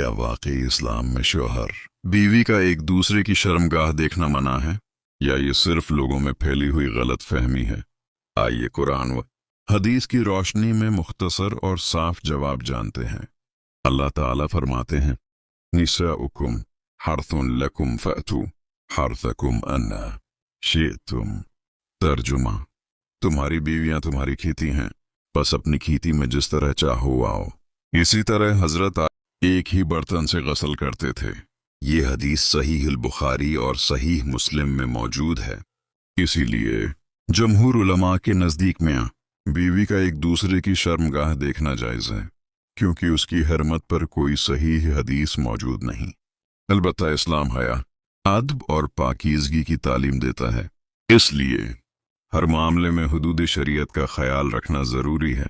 کیا واقعی اسلام میں شوہر بیوی کا ایک دوسرے کی شرمگاہ دیکھنا منع ہے، یا یہ صرف لوگوں میں پھیلی ہوئی غلط فہمی ہے؟ آئیے قرآن و حدیث کی روشنی میں مختصر اور صاف جواب جانتے ہیں۔ اللہ تعالیٰ فرماتے ہیں، نساؤکم حرث لکم فأتوا حرثکم انا شئتم۔ ترجمہ: تمہاری بیویاں تمہاری کھیتی ہیں، بس اپنی کھیتی میں جس طرح چاہو آؤ۔ اسی طرح حضرت ایک ہی برتن سے غسل کرتے تھے۔ یہ حدیث صحیح البخاری اور صحیح مسلم میں موجود ہے۔ اسی لیے جمہور علماء کے نزدیک میاں بیوی کا ایک دوسرے کی شرمگاہ دیکھنا جائز ہے، کیونکہ اس کی حرمت پر کوئی صحیح حدیث موجود نہیں۔ البتہ اسلام حیا، ادب اور پاکیزگی کی تعلیم دیتا ہے، اس لیے ہر معاملے میں حدود شریعت کا خیال رکھنا ضروری ہے۔